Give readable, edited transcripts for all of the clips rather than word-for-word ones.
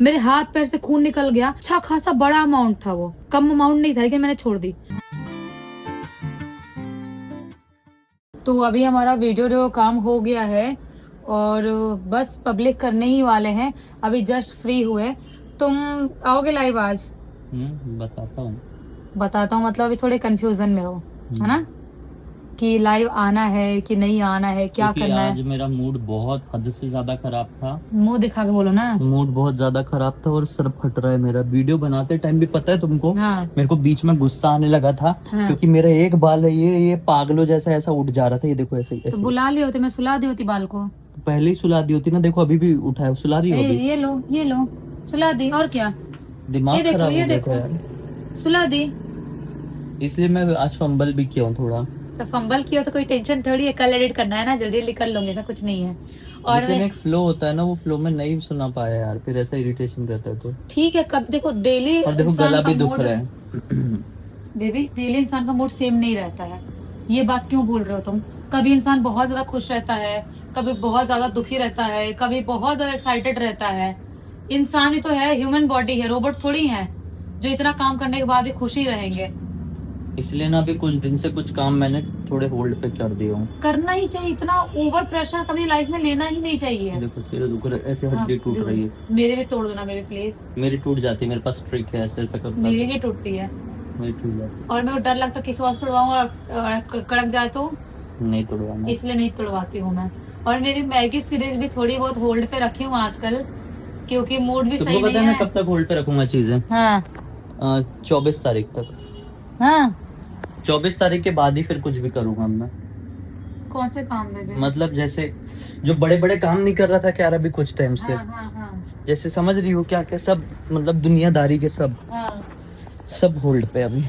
मेरे हाथ पैर से खून निकल गया। अच्छा खासा बड़ा अमाउंट था, वो कम अमाउंट नहीं था, लेकिन मैंने छोड़ दी। तो अभी हमारा वीडियो जो काम हो गया है और बस पब्लिक करने ही वाले हैं। अभी जस्ट फ्री हुए। तुम आओगे लाइव आज? बताता हूँ। बताता हूँ मतलब अभी थोड़े कंफ्यूजन में हो, है ना, कि लाइव आना है कि नहीं आना है, क्या क्योंकि करना आज है। मेरा मूड बहुत हद से ज्यादा खराब था। मुंह दिखा के बोलो ना। मूड बहुत ज्यादा खराब था और सर फट रहा है मेरा। वीडियो बनाते टाइम भी पता है तुमको, हाँ मेरे को बीच में गुस्सा आने लगा था। हाँ। क्योंकि मेरा एक बाल है, ये पागलों जैसा ऐसा उठ जा रहा था। ये देखो ऐसे तो ऐसे। बुला ली होती, मैं सुला दी होती बाल को। तो पहले ही सुला दी होती ना। देखो अभी भी उठा है, सुला रही हो अभी। ये लो ये लो, सुला दी और क्या। ये दिमाग देखो खराब ये हो गया था देखो, यार। सुला दी। इसलिए मैं आज फंबल भी किया हूँ थोड़ा। तो फंबल किया तो कोई टेंशन थोड़ी है, कल एडिट करना है ना, जल्दी जल्दी कर लूंगे, ऐसा कुछ नहीं है। और लेकिन एक फ्लो होता है ना, वो फ्लो में नहीं सुना पाया यार, फिर ऐसा इरिटेशन रहता है तो। ठीक है, कब देखो डेली और देखो इंसान गला का भी दुख मूड, रहा है। बेबी डेली इंसान का मूड सेम नहीं रहता है। ये बात क्यों बोल रहे हो तुम? कभी इंसान बहुत ज्यादा खुश रहता है, कभी बहुत ज्यादा दुखी रहता है, कभी बहुत ज्यादा एक्साइटेड रहता है। इंसान ही तो है, ह्यूमन बॉडी है, रोबोट थोड़ी है जो इतना काम करने के बाद भी खुशी रहेंगे। इसलिए ना अभी कुछ दिन से कुछ काम मैंने थोड़े होल्ड पे कर दिया हूँ। करना ही चाहिए, इतना ओवर प्रेशर कभी लाइफ में लेना ही नहीं चाहिए। देखो सिर दुख रहा है, ऐसे हाँ, हड्डी टूट रही है। मेरे भी तोड़ दो ना मेरे प्लीज। मेरी टूट जाती है, मेरे पास ट्रिक है, ऐसे ऐसा करता मेरी हूँ, नहीं टूटती है। मेरी टूट जाती और मेरे को डर लगता है किसी और से तोड़वाऊं और कड़क जाए तो, है। नहीं तोड़वाना। इसलिए नहीं तोड़वाती हूँ मैं। और मेरी मैगी सीरीज भी थोड़ी बहुत होल्ड पे रखी हूँ आजकल, क्योंकि मूड भी तुमको सही पता नहीं है मैं है। कब तक होल्ड पे रखूंगा चीजें? हाँ 24 तारीख तक। हाँ। 24 तारीख के बाद ही फिर कुछ भी करूंगा मैं। कौन से काम में भी? मतलब जैसे जो बड़े बड़े काम नहीं कर रहा था क्या अभी कुछ टाइम से, हाँ हाँ हाँ जैसे समझ रही हो क्या क्या सब, मतलब दुनियादारी के सब हाँ सब होल्ड पे अभी।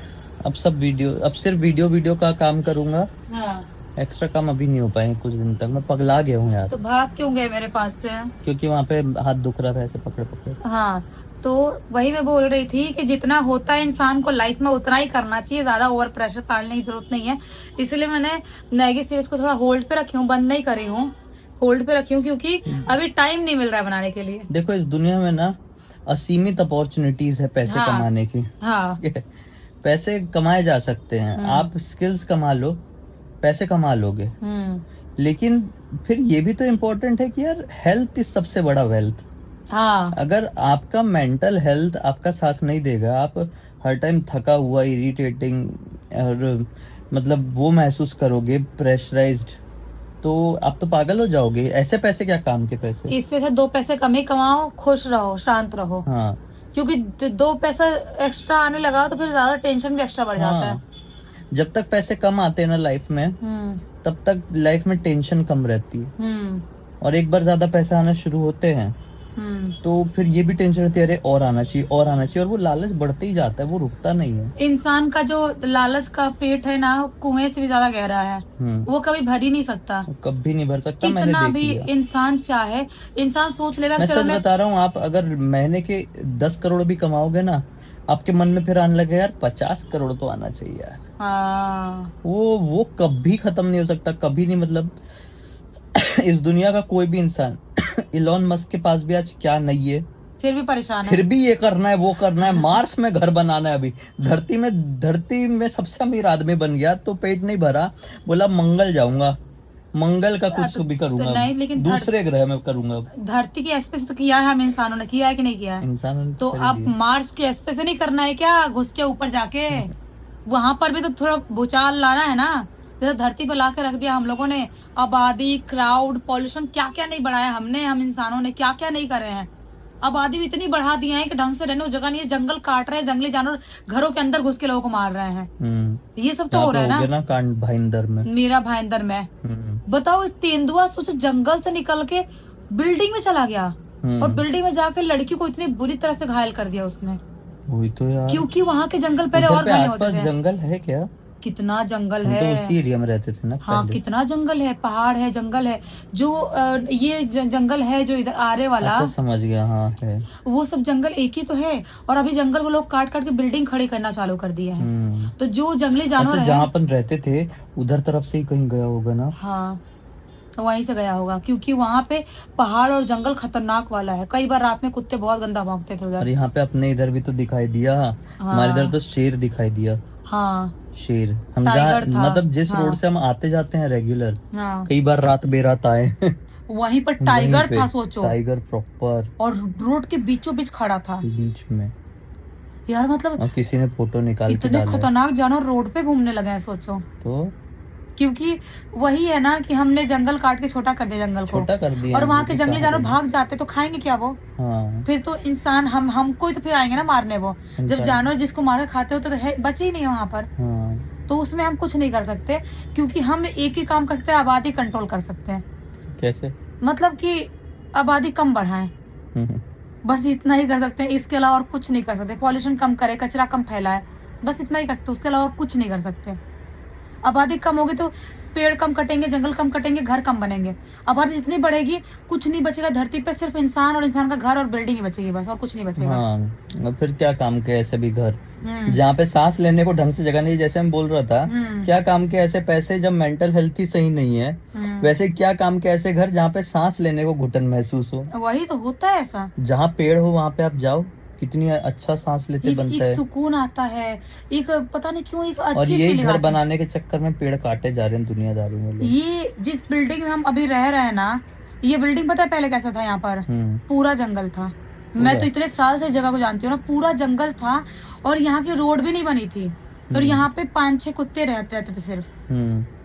अब सब वीडियो, अब सिर्फ वीडियो वीडियो का काम करूंगा। हाँ। एक्स्ट्रा काम अभी नहीं हो पाएंगे कुछ दिन तक। मैं पगला गया हूँ यार, तो भाग क्यों गए मेरे पास से? क्योंकि वहां पे हाथ दुख रहा था ऐसे पकड़े पकड़े। हाँ, तो वही मैं बोल रही थी कि जितना होता है इंसान को लाइफ में उतना ही करना चाहिए, ज्यादा ओवर प्रेशर पालने की जरूरत नहीं है। इसलिए मैंने मैगी सीरीज को थोड़ा होल्ड पे रखी हूँ, बंद नहीं करी हूँ, होल्ड पे रखी हूँ, क्योंकि अभी टाइम नहीं मिल रहा है बनाने के लिए। देखो इस दुनिया में ना असीमित अपॉर्चुनिटीज है पैसे हाँ कमाने की। हाँ। पैसे कमाए जा सकते हैं, आप स्किल्स कमा लो, पैसे कमा लोगे। लेकिन फिर ये भी तो इम्पोर्टेंट है कि यार हेल्थ इज सबसे बड़ा वेल्थ। हाँ अगर आपका मेंटल हेल्थ आपका साथ नहीं देगा, आप हर टाइम थका हुआ, इरिटेटिंग और मतलब वो महसूस करोगे, प्रेशराइज्ड, तो आप तो पागल हो जाओगे। ऐसे पैसे क्या काम के पैसे। इससे अच्छा 2 पैसे कम ही कमाओ, खुश रहो, शांत रहो। हाँ क्योंकि 2 पैसा एक्स्ट्रा आने लगा तो फिर ज्यादा टेंशन भी एक्स्ट्रा बढ़ जाता है। हाँ। जब तक पैसे कम आते हैं ना लाइफ में, तब तक लाइफ में टेंशन कम रहती है। और एक बार ज्यादा पैसे आना शुरू होते हैं तो फिर ये भी टेंशन रहती है, अरे और आना चाहिए और आना चाहिए, और वो लालच बढ़ते ही जाता है, वो रुकता नहीं है। इंसान का जो लालच का पेट है ना, कुएं से भी ज्यादा गहरा है, वो कभी भर ही नहीं सकता। वो कभी नहीं भर सकता, मैंने कितना देख भी लिया। इंसान चाहे, इंसान सोच लेगा मैं चलो सच बता रहा हूँ, आप अगर महीने के 10 करोड़ भी कमाओगे ना, आपके मन में फिर आने लगे यार 50 करोड़ तो आना चाहिए यार। हाँ। वो कभी खत्म नहीं हो सकता, कभी नहीं। मतलब इस दुनिया का कोई भी इंसान इलॉन मस्क के पास भी आज क्या नहीं है, फिर भी परेशान है। फिर भी ये करना है वो करना है, मार्स में घर बनाना है। अभी धरती में सबसे अमीर आदमी बन गया तो पेट नहीं भरा, बोला मंगल जाऊंगा, मंगल का कुछ भी करूंगा, नहीं, लेकिन दूसरे ग्रह में करूंगा। धरती की ऐसे से तो किया है हम इंसानों ने, किया है कि नहीं किया है? इंसान तो अब मार्स के ऐसे से नहीं करना है क्या, घुस के ऊपर जाके? वहां पर भी तो थोड़ा भूचाल लाना है ना। जैसे धरती पर ला के रख दिया हम लोगों ने, आबादी, क्राउड, पॉल्यूशन, क्या क्या नहीं बढ़ाया हमने, हम इंसानों ने क्या क्या नहीं करे हैं। आबादी भी इतनी बढ़ा दी है कि ढंग से रहने को जगह नहीं है, जंगल काट रहे हैं, जंगली जानवर घरों के अंदर घुस के लोगों को मार रहे हैं। ये सब तो हो रहा है ना कांड भाईंदर में, मेरा भाईंदर में। बताओ, तेंदुआ सोचो जंगल से निकल के बिल्डिंग में चला गया, और बिल्डिंग में जाकर लड़की को इतनी बुरी तरह से घायल कर दिया उसने। वही तो यार, क्योंकि वहाँ के जंगल पहले और घने होते थे। जंगल है क्या? कितना जंगल हम है, तो उसी एरिया में रहते थे ना हाँ पहले। कितना जंगल है, पहाड़ है, जंगल है। जो ये जंगल है जो इधर आरे वाला, अच्छा समझ गया, हाँ है। वो सब जंगल एक ही तो है, और अभी जंगल को लोग काट काट के बिल्डिंग खड़ी करना चालू कर दिए हैं। तो जो जंगली जानवर अच्छा, है, जहाँ अपन रहते थे उधर तरफ से ही कहीं गया होगा ना। हाँ तो वहीं से गया होगा, क्योंकि वहाँ पे पहाड़ और जंगल खतरनाक वाला है। कई बार रात में कुत्ते बहुत गंदा भौंकते थे और उधर। यहाँ पे अपने इधर भी तो दिखाई दिया, हमारे इधर तो शेर दिखाई दिया। हाँ, शेर, हम जहाँ टाइगर था। मतलब जिस हाँ। रोड से हम आते जाते हैं रेगुलर, हाँ, कई बार रात बेरात आए वहीं पर वहीं टाइगर पे था, सोचो। टाइगर प्रॉपर और रोड के बीचों बीच खड़ा था बीच में, यार। मतलब और किसी ने फोटो निकाल के इतने डाला है। खतरनाक जानवर रोड पे घूमने लगे हैं, सोचो। तो क्योंकि वही है ना कि हमने जंगल काट के छोटा कर दिया जंगल को, छोटा कर दिया और है, वहाँ वो के भी जंगली कहाँ जानवर रहे। भाग जाते तो खाएंगे क्या वो? हाँ, फिर तो इंसान हमको ही तो फिर आएंगे ना मारने वो। जब इंसान- जानवर जिसको मार के खाते हो तो बचे ही नहीं है वहाँ पर। हाँ, तो उसमें हम कुछ नहीं कर सकते, क्योंकि हम एक ही काम कर सकते हैं, आबादी कंट्रोल कर सकते हैं। कैसे? मतलब कि आबादी कम बढ़ाएं, बस इतना ही कर सकते हैं। इसके अलावा और कुछ नहीं कर सकते। पॉल्यूशन कम करे, कचरा कम फैलाए, बस इतना ही कर सकते। उसके अलावा और कुछ नहीं कर सकते। आबादी कम होगी तो पेड़ कम कटेंगे, जंगल कम कटेंगे, घर कम बनेंगे। आबादी जितनी बढ़ेगी कुछ नहीं बचेगा धरती पे, सिर्फ इंसान और इंसान का घर और बिल्डिंग ही बचेगी, बस और कुछ नहीं बचेगा। हाँ, और फिर क्या काम के ऐसे भी घर हम्म। जहाँ पे सांस लेने को ढंग से जगह नहीं, जैसे मैं बोल रहा था, हम्म। क्या काम के ऐसे पैसे जब मेंटल हेल्थ ही सही नहीं है, वैसे क्या काम के ऐसे घर जहाँ पे सांस लेने को घुटन महसूस हो। वही तो होता है ऐसा। जहाँ पेड़ हो वहाँ पे आप जाओ, कितनी अच्छा सांस लेते बनता एक है। सुकून आता है, एक पता नहीं क्यों एक और अच्छी ये फीलिंग घर आती है। बनाने के चक्कर में पेड़ काटे जा रहे हैं दुनियादारों में लोग। ये जिस बिल्डिंग में हम अभी रह रहे हैं ना, ये बिल्डिंग पता है पहले कैसा था? यहाँ पर पूरा जंगल था। मैं तो इतने साल से जगह को जानती हूँ ना, पूरा जंगल था और यहाँ की रोड भी नहीं बनी थी। और यहाँ पे 5-6 कुत्ते रहते थे सिर्फ।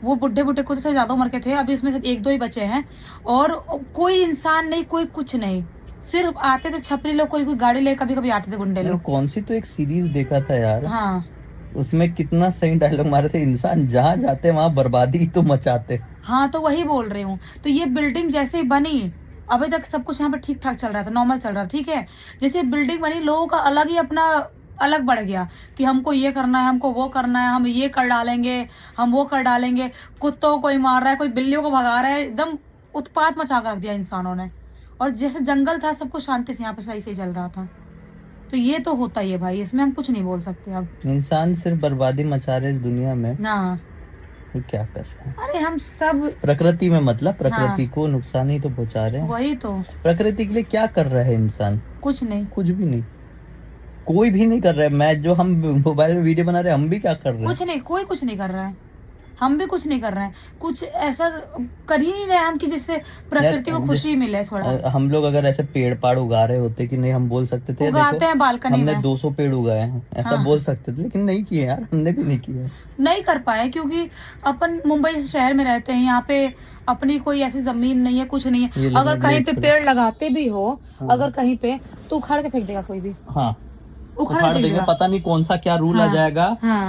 वो बुढ़े बुढ़े कुत्ते से ज्यादा उम्र के थे, अभी उसमें से 1-2 ही बचे हैं। और कोई इंसान नहीं, कोई कुछ नहीं, सिर्फ आते थे छपरी लोग, कोई गाड़ी ले, कभी कभी आते थे गुंडे लोग। कौन सी तो एक सीरीज देखा था यार, हाँ, उसमें कितना सही डायलॉग मारे थे, इंसान जहाँ जाते वहाँ बर्बादी तो मचाते। हाँ, तो वही बोल रही हूँ। तो ये बिल्डिंग जैसे ही बनी, अभी तक सब कुछ यहाँ पे ठीक ठाक चल रहा था, नॉर्मल चल रहा था, ठीक है। जैसे बिल्डिंग बनी, लोगों का अलग ही अपना अलग बढ़ गया कि हमको ये करना है, हमको वो करना है, हम ये कर डालेंगे, हम वो कर डालेंगे। कुत्तों को कोई मार रहा है, कोई बिल्लियों को भगा रहा है, एकदम उत्पात मचा कर रख दिया इंसानों ने। और जैसे जंगल था, सब कुछ शांति से यहाँ पे सही से चल रहा था। तो ये तो होता ही है भाई, इसमें हम कुछ नहीं बोल सकते अब। इंसान सिर्फ बर्बादी मचा रहे इस दुनिया में, ना तो क्या कर रहे हैं? अरे हम सब प्रकृति में, मतलब प्रकृति को नुकसान ही तो पहुंचा रहे हैं। वही तो, प्रकृति के लिए क्या कर रहा है इंसान? कुछ नहीं, कुछ भी नहीं, कोई भी नहीं कर रहा है। मैं जो हम मोबाइल में वीडियो बना रहे हैं, हम भी क्या कर रहे हैं? कुछ नहीं, कोई कुछ नहीं कर रहा है। हम भी कुछ नहीं कर रहे हैं, कुछ ऐसा कर ही नहीं रहे हम कि जिससे प्रकृति को खुशी मिले थोड़ा। हम लोग अगर ऐसे पेड़ पाड़ उगा रहे होते कि नहीं, हम बोल सकते थे उगाते हैं बालकनी में, हमने 200 पेड़ उगाए हैं, ऐसा बोल सकते थे, लेकिन नहीं किए यार, हमने भी नहीं किए। नहीं कर पाए, क्योंकि अपन मुंबई शहर में रहते हैं, यहाँ पे अपनी कोई ऐसी जमीन नहीं है, कुछ नहीं है। अगर कहीं पे पेड़ लगाते भी हो, अगर कहीं पे, तो उखाड़ के फेंक देगा कोई भी। हाँ, उखाड़ देंगे, पता नहीं कौन सा क्या रूल आ जाएगा।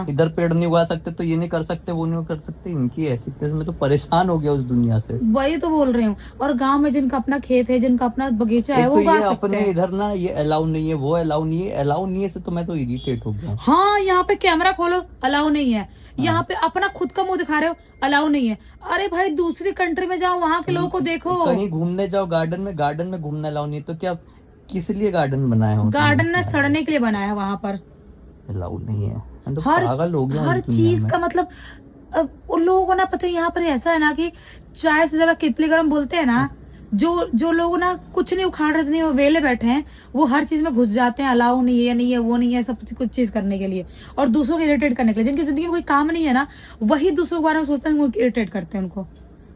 इधर पेड़ नहीं उगा सकते तो ये नहीं कर सकते, वो नहीं कर सकते। इनकी ऐसी मैं तो परेशान हो गया उस दुनिया से। वही तो बोल रही हूँ। और गांव में जिनका अपना खेत है, जिनका अपना बगीचा है, वो उगा सकते हैं। इधर ना ये अलाउ नहीं है, वो अलाउ नहीं है, अलाउ नहीं है से तो मैं तो इरिटेट हो गया। हाँ, यहाँ पे कैमरा खोलो, अलाउ नहीं है। यहाँ पे अपना खुद का मुंह दिखा रहे हो, अलाउ नहीं है। अरे भाई, दूसरी कंट्री में जाओ, वहाँ के लोगों को देखो। कहीं घूमने जाओ, गार्डन में घूमना अलाउ नहीं है, तो क्या किस लिए गार्डन बनाया हो? गार्डन ने सड़ने के लिए बनाया है, वहाँ पर अलाउ नहीं है। तो हर चीज का मतलब उन लोगों को ना पता है। यहाँ पर ऐसा है ना कि चाय से ज्यादा कितली गरम बोलते हैं ना। जो लोग ना कुछ नहीं उखाड़ रहे नहीं, वो वेले बैठे हैं, वो हर चीज में घुस जाते हैं, अलाउ नहीं है, नहीं है, वो नहीं है, सब कुछ चीज करने के लिए और दूसरों को इरिटेट करने के लिए। जिनकी जिंदगी में कोई काम नहीं है ना, वही दूसरों के बारे में सोचते हैं, इरिटेट करते हैं उनको।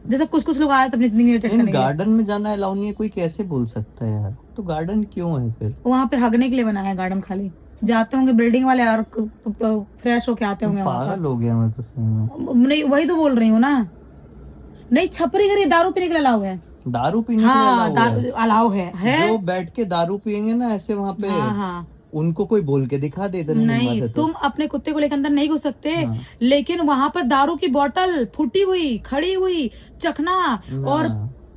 जैसे कुछ लोग आए अपनी जिंदगी में इरिटेट करने के लिए। गार्डन में जाना अलाउ नहीं है, कोई कैसे बोल सकता है यार? तो गार्डन क्यों है फिर? वहाँ पे हगने के लिए बनाया है गार्डन, खाली जाते होंगे बिल्डिंग वाले और फ्रेश होके आते होंगे। पागल हो गया मैं तो सही में। नहीं, वही तो बोल रही हूँ ना। नहीं, छपरी घर दारू पीने के लिए अलाउ है। दारू पीने के लिए अलाउ है। जो बैठ के दारू पियेंगे ना ऐसे वहाँ पे, उनको कोई बोल के दिखा दे। नहीं, तुम अपने कुत्ते को लेकर अंदर नहीं घुस सकते, लेकिन वहाँ पर दारू की बोतल फूटी हुई, खड़ी हुई, चखना और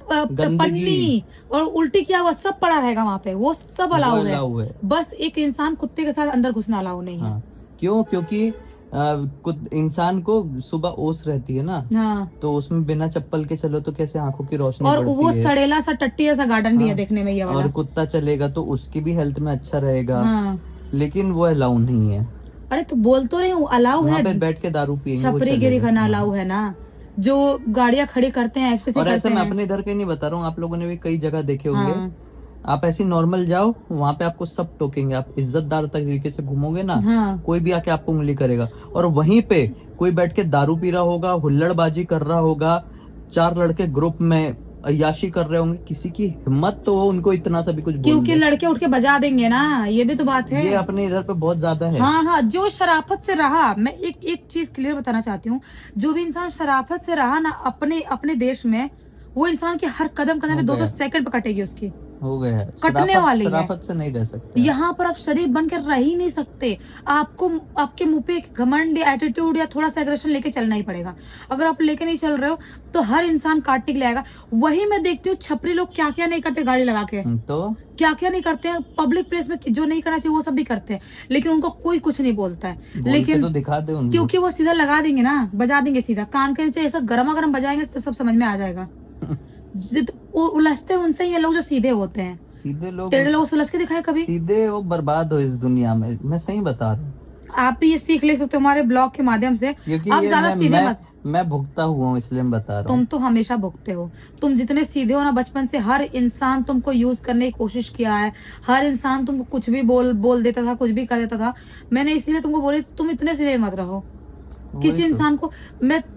पन्नी और उल्टी किया हुआ सब पड़ा रहेगा वहाँ पे, वो सब अलाउ है। बस एक इंसान कुत्ते के साथ अंदर घुसना अलाउ नहीं है। क्यों? क्योंकि इंसान को सुबह ओस रहती है ना, तो उसमें बिना चप्पल के चलो तो कैसे आंखों की रोशनी और वो सड़ेला सा टट्टी जैसा गार्डन भी है देखने में ये वाला। और कुत्ता चलेगा तो उसकी भी हेल्थ में अच्छा रहेगा। लेकिन वो अलाउ नहीं है। अरे तो बोल तो रही हूँ, अलाउ है। बैठ के दारू पियेंगे, छपरी गिरी करना अलाउ है ना। जो गाड़ियां खड़ी करते हैं ऐसे और ऐसा करते मैं हैं। अपने इधर के नहीं बता रहा हूँ, आप लोगों ने भी कई जगह देखे होंगे। हाँ, आप ऐसे नॉर्मल जाओ, वहां पे आपको सब टोकेंगे। आप इज्जतदार तरीके से घूमोगे ना, हाँ, कोई भी आके आपको उंगली करेगा। और वहीं पे कोई बैठ के दारू पी रहा होगा, हुल्लड़बाजी कर रहा होगा, 4 लड़के ग्रुप में अय्याशी कर रहे होंगे, किसी की हिम्मत तो हो उनको इतना सा भी कुछ बोल क्योंकि दे। लड़के उठ के बजा देंगे ना, ये भी तो बात है। ये अपने इधर पे बहुत ज्यादा है। हाँ हाँ, जो शराफत से रहा, मैं एक चीज क्लियर बताना चाहती हूँ, जो भी इंसान शराफत से रहा ना अपने अपने देश में, वो इंसान के हर कदम कदम हो पे 2-2 गया। सेकंड पे कटेगी उसकी, हो गया है। कटने वाली है। शराफत से नहीं रह सकते। यहाँ पर आप शरीफ बनकर रह ही नहीं सकते। आपको आपके मुंह पे एक घमंड या एटीट्यूड या थोड़ा सा एग्रेशन लेके चलना ही पड़ेगा। अगर आप लेके नहीं चल रहे हो तो हर इंसान काटने के लिए आएगा। वही मैं देखती हूँ छपरी लोग क्या क्या नहीं करते गाड़ी लगा के, तो क्या क्या नहीं करते हैं पब्लिक प्लेस में, जो नहीं करना चाहिए वो सब भी करते हैं, लेकिन उनको कोई कुछ नहीं बोलता है। बोल के लेकिन तो दिखा दे उनको। क्योंकि वो सीधा लगा देंगे ना, बजा देंगे सीधा कान के नीचे, ऐसा गर्मा गर्म बजाएंगे सब समझ में आ जाएगा। उलझते उनसे ही ये लोग जो सीधे होते हैं। सीधे लोग, टेढ़े लोग सुलझ के दिखाए कभी? सीधे वो बर्बाद हो इस दुनिया में, मैं सही बता रहा हूँ। आप भी ये सीख ले सकते हो हमारे ब्लॉग के माध्यम से। क्योंकि आप ये ज्यादा सीधे मत। मैं भुगता हुआ हूँ, इसलिए मैं बता रहा तुम हूँ। तो हमेशा भुगते हो। तुम जितने सीधे हो ना, बचपन से हर इंसान तुमको यूज करने की कोशिश किया है। हर इंसान तुमको कुछ भी बोल देता था, कुछ भी कर देता था। मैंने इसलिए तुमको बोली तुम इतने सीधे मत रहो किसी वही तो। इंसान को।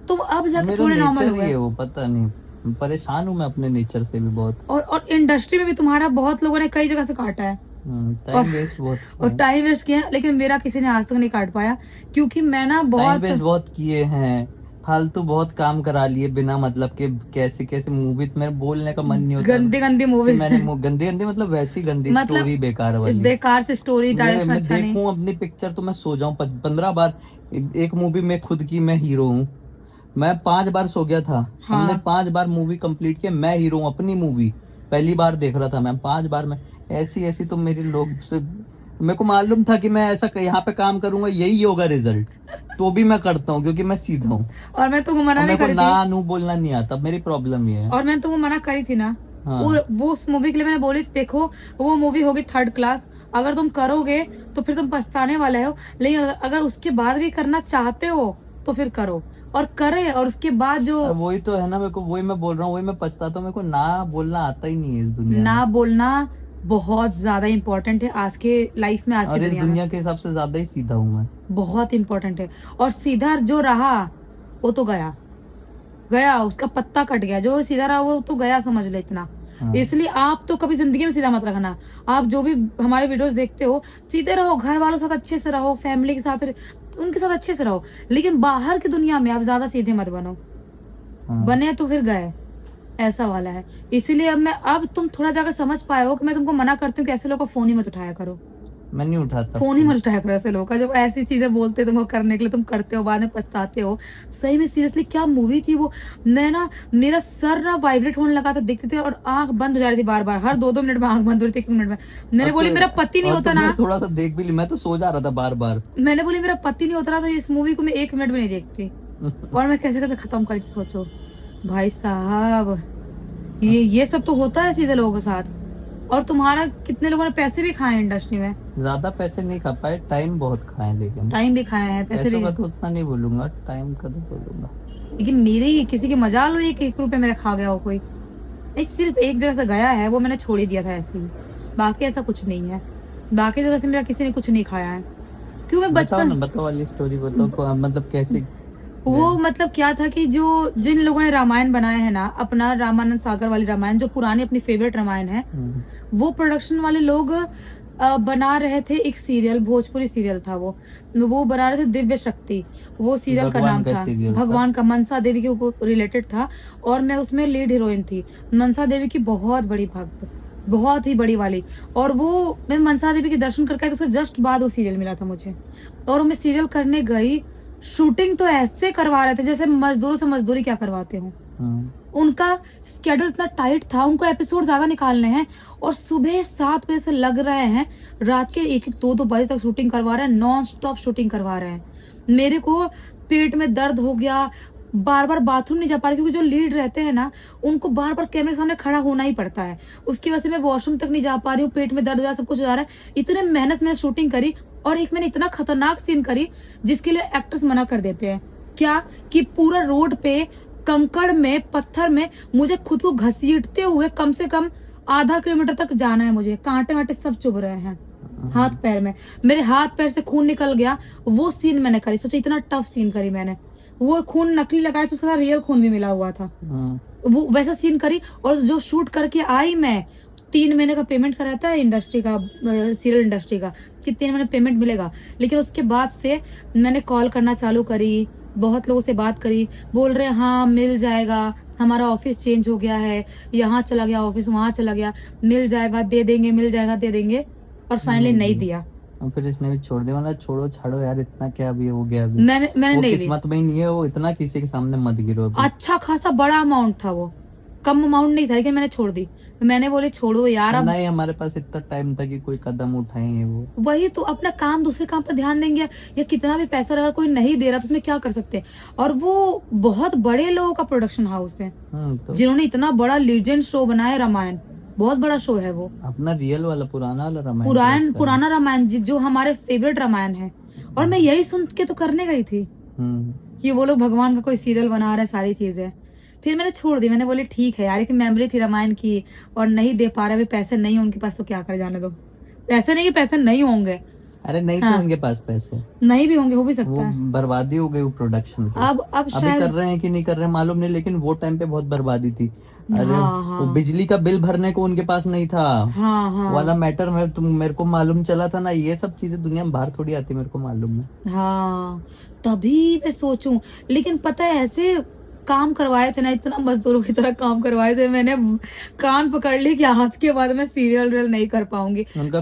तुम अब जाके मेरा थोड़े नॉर्मल नेचर हो ही गए। है वो, पता नहीं, परेशान हूँ मैं अपने नेचर से भी बहुत। और इंडस्ट्री में भी तुम्हारा बहुत लोगों ने कई जगह से काटा है टाइम वेस्ट बहुत और टाइम वेस्ट किया है, लेकिन मेरा किसी ने आज तक नहीं काट पाया, क्योंकि मैं ना टाइम बहुत वेस्ट बहुत किए हैं, फालतू बहुत काम करा लिए बिना मतलब के। कैसे कैसे मूवी, मेरे बोलने का मन नहीं होता। गंदी गंदी मूवीज, मैंने गंदी गंदी मतलब वैसी गंदी मतलब स्टोरी बेकार वाली। बेकार से स्टोरी डायरेक्शन मैं अच्छा नहीं। देखूं अपनी पिक्चर तो मैं सो जाऊं 15 बार। एक मूवी में खुद की मैं हीरो हूँ, मैं 5 बार सो गया था। हाँ। हमने 5 बार मूवी कंप्लीट किया, मैं हीरो हूँ अपनी मूवी। पहली बार देख रहा था मैं, 5 बार में ऐसी ऐसी तो मेरी लोग से, मेरे को मालूम था कि मैं ऐसा यहाँ पे काम करूंगा यही होगा रिजल्ट, तो भी मैं करता हूँ क्योंकि मैं सीधा हूँ। और मैं तुमको मना और नहीं मेरे को करी ना थी। नू बोलना नहीं आता, मेरी प्रॉब्लम ये है। और मैं तुमको मना करी थी ना। हाँ। और वो उस मूवी के लिए मैंने बोली थी, देखो वो मूवी होगी 3rd क्लास, अगर तुम करोगे तो फिर तुम पछताने वाले हो, लेकिन अगर उसके बाद भी करना चाहते हो तो फिर करो और करे। और उसके बाद जो और वही तो है ना, मेरे को वही मैं बोल रहा हूँ, वही मैं पछताता हूँ। मेरे को ना बोलना आता ही नहीं है इस दुनिया ना में। बोलना बहुत ज्यादा इम्पोर्टेंट है आज के लाइफ में, आज और की इस दुनिया में दुनिया के हिसाब से ज्यादा ही सीधा हूँ मैं। बहुत इम्पोर्टेंट है। और सीधा जो रहा वो तो गया गया, उसका पत्ता कट गया। जो सीधा रहा वो तो गया, समझ लो इतना। हाँ। इसलिए आप तो कभी जिंदगी में सीधा मत रखना। आप जो भी हमारे वीडियोस देखते हो, सीधे रहो, घर वालों के साथ अच्छे से रहो, फैमिली के साथ उनके साथ अच्छे से रहो, लेकिन बाहर की दुनिया में आप ज्यादा सीधे मत बनो। हाँ। बने तो फिर गए, ऐसा वाला है। इसीलिए अब तुम थोड़ा जाकर समझ पाए हो कि मैं तुमको मना करती हूँ कि ऐसे लोगों का फोन ही मत उठाया करो। मैं नहीं उठाता फोन ही मत उठाया करो ऐसे लोगों का, जब ऐसी चीजें बोलते तुमको करने के लिए, तुम करते हो, बाद में पछताते हो। सही में सीरियसली क्या मूवी थी वो। मैं ना, मेरा सर ना वाइब्रेट होने लगा था देखते थे, और आंख बंद हो जा रही थी बार बार, हर 2-2 मिनट में आंख बंद हो रही थी, 1 मिनट में। मैंने बोली मेरा पति नहीं होता ना, थोड़ा सा देख भी ली, मैं तो सो जा रहा था बार बार। मैंने बोली मेरा पति नहीं होता ना, तो इस मूवी को मैं 1 मिनट भी नहीं देखती। और मैं कैसे कैसे खत्म करी थी, सोचो भाई साहब। ये सब तो होता है सीधे लोगों के साथ। और तुम्हारा कितने लोगों ने पैसे भी खाए इंडस्ट्री में। ज्यादा पैसे नहीं खा पाए, टाइम बहुत खाए, लेकिन टाइम भी खाए हैं, पैसे भी। का तो उतना नहीं बोलूंगा, टाइम का तो बोलूंगा। लेकिन मेरी किसी की मजाल हुई कि 1 रुपए मेरा खा गया हो कोई नहीं। सिर्फ एक जगह से गया है, वो मैंने छोड़ ही दिया था ऐसे ही, बाकी ऐसा कुछ नहीं है। बाकी जगह से मेरा किसी ने कुछ नहीं खाया है। क्यों, मैं बचपन, बताओ वाली स्टोरी बताओ, मतलब कैसे। वो मतलब क्या था कि जिन लोगों ने रामायण बनाया है ना, अपना रामानंद सागर वाली रामायण, जो पुरानी अपनी फेवरेट रामायण है, वो प्रोडक्शन वाले लोग बना रहे थे एक सीरियल, भोजपुरी सीरियल था वो बना रहे थे दिव्य शक्ति। वो सीरियल का नाम था भगवान का, मनसा देवी के ऊपर रिलेटेड था, और मैं उसमें लीड हीरोइन थी। मनसा देवी की बहुत बड़ी भक्त, बहुत ही बड़ी वाली। और वो मैं मनसा देवी के दर्शन करके आई, तो उसके जस्ट बाद वो सीरियल मिला था मुझे। और मैं सीरियल करने गई, शूटिंग तो ऐसे करवा रहे थे जैसे मजदूरों से मजदूरी क्या करवाते हो। उनका स्केड्यूल इतना टाइट था, उनको एपिसोड ज्यादा निकालने हैं, और सुबह 7 बजे से लग रहे हैं, रात के 1-2 बजे तक शूटिंग करवा रहे हैं, नॉन स्टॉप शूटिंग करवा रहे हैं। मेरे को पेट में दर्द हो गया, बार बार बाथरूम नहीं जा पा रही, क्योंकि जो लीड रहते हैं ना, उनको बार बार कैमरे के सामने खड़ा होना ही पड़ता है। उसकी वजह से मैं वॉशरूम तक नहीं जा पा रही हूँ, पेट में दर्द हो रहा है, सब कुछ हो जा रहा है। इतने मेहनत मैंने शूटिंग करी, और एक मैंने इतना खतरनाक सीन करी जिसके लिए एक्टर्स मना कर देते हैं, क्या कि पूरा रोड पे कंकड़ में, पत्थर में मुझे खुद को घसीटते हुए कम से कम आधा किलोमीटर तक जाना है मुझे। कांटे वाटे सब चुभ रहे हैं हाथ पैर में, मेरे हाथ पैर से खून निकल गया। वो सीन मैंने करी, सोचा इतना टफ सीन करी मैंने। वो खून नकली लगाया तो उसका रियल खून भी मिला हुआ था। वो वैसा सीन करी और जो शूट करके आई मैं, 3 महीने का पेमेंट कराता है इंडस्ट्री का, सीरियल इंडस्ट्री का, कि 3 महीने पेमेंट मिलेगा। लेकिन उसके बाद से मैंने कॉल करना चालू करी, बहुत लोगों से बात करी, बोल रहे हाँ मिल जाएगा, हमारा ऑफिस चेंज हो गया है, यहाँ चला गया ऑफिस, वहां चला गया, मिल जाएगा, दे देंगे, मिल जाएगा, दे देंगे। और फाइनली नहीं दिया। और फिर इसने भी छोड़ दिया। मतलब छोड़ो छाड़ो यार, इतना क्या अभी हो गया। अभी मैंने वो नहीं किस्मत में ही नहीं है, वो इतना किसी के सामने मत गिरो अभी। अच्छा खासा बड़ा अमाउंट था वो, कम अमाउंट नहीं था, लेकिन मैंने छोड़ दी। मैंने बोली छोड़ो यार, अब नहीं हमारे पास इतना टाइम था कि कोई कदम उठाएंगे। वो वही तो, अपना काम दूसरे काम पर ध्यान देंगे, या कितना भी पैसा अगर कोई नहीं दे रहा तो उसमें क्या कर सकते हैं। और वो बहुत बड़े लोगों का प्रोडक्शन हाउस है, तो जिन्होंने इतना बड़ा लीजेंड शो बनाया, रामायण बहुत बड़ा शो है वो, अपना रियल वाला पुराना वाला रामायण, पुराना रामायण जो हमारे फेवरेट रामायण है। और मैं यही सुन के तो करने गई थी कि वो लोग भगवान का कोई सीरियल बना रहे, सारी चीजें। फिर मैंने छोड़ दी, मैंने बोली ठीक है यार, एक मेमोरी थी रामायण की और नहीं दे पा रहे, अभी पैसे नहीं है उनके पास तो क्या कर, जाने दो। पैसे नहीं, पैसे नहीं होंगे, अरे नहीं हाँ। तो उनके पास पैसे नहीं भी होंगे, हो भी सकता वो है। बर्बादी हो गई वो प्रोडक्शन की। अब अभी शायद कर रहे हैं कि नहीं कर रहे हैं मालूम नहीं, लेकिन वो टाइम पे बहुत बर्बादी थी। अरे हाँ, वो बिजली का बिल भरने को उनके पास नहीं था, हाँ, वाला मैटर मेरे को मालूम चला था ना। ये सब चीजें दुनिया में बाहर थोड़ी आती, मेरे को मालूम है। हाँ, तभी मैं सोचूं। लेकिन पता है ऐसे काम करवाए थे ना, इतना मजदूरों की तरह काम करवाए थे, मैंने कान पकड़ ली कि आज के बाद मैं सीरियल रियल नहीं कर पाऊंगी। उनका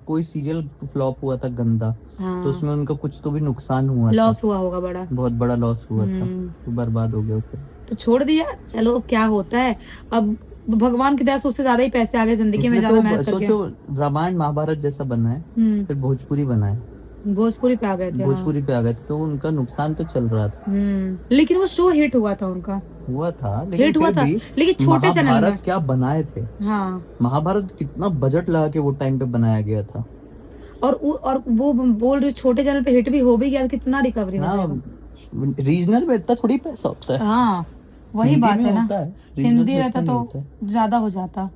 कोई सीरियल फ्लॉप हुआ था गंदा, हाँ, तो उसमें उनका कुछ तो भी नुकसान हुआ था, लॉस हुआ होगा बड़ा, बहुत बड़ा लॉस हुआ था, तो बर्बाद हो गया फिर। तो छोड़ दिया, चलो क्या होता है। अब भगवान की दया से उससे ज्यादा ही पैसे आ गए जिंदगी में, ज्यादा मेहनत करके। सोचो रामायण महाभारत जैसा बना है, फिर भोजपुरी बना है, भोजपुरी पे आ गए थे। भोजपुरी पे आ गए थे, तो उनका नुकसान तो चल रहा था। लेकिन वो शो हिट हुआ था उनका, हुआ था, हिट हुआ था, लेकिन छोटे चैनल में। महाभारत क्या बनाए थे। हाँ, महाभारत कितना बजट लगा के वो टाइम पे बनाया गया था। और वो बोल रहे छोटे चैनल पे हिट भी हो भी गया तो कितना रिकवरी हो जाएगा। रीजनल में इतना थोड़ी पैसा होता है। हाँ, वही बात है ना, हिंदी रहता तो होता ज्यादा हो जाता।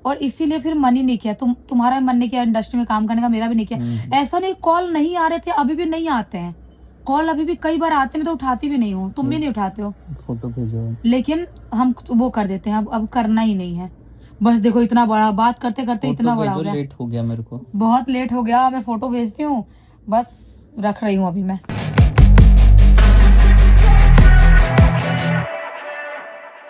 और इसीलिए फिर मन ही नहीं किया, तुम्हारा मन नहीं किया इंडस्ट्री में काम करने का, मेरा भी नहीं किया। ऐसा नहीं कॉल नहीं आ रहे थे, अभी भी नहीं आते हैं कॉल, अभी भी कई बार आते हैं, मैं तो उठाती भी नहीं हूँ, तुम भी नहीं उठाते हो, फोटो भेजो। लेकिन हम वो कर देते हैं, अब करना ही नहीं है। बस देखो इतना बड़ा बात करते करते इतना बड़ा हो गया, लेट हो गया मेरे को, बहुत लेट हो गया। मैं फोटो भेजती हूँ, बस रख रही हूँ अभी मैं।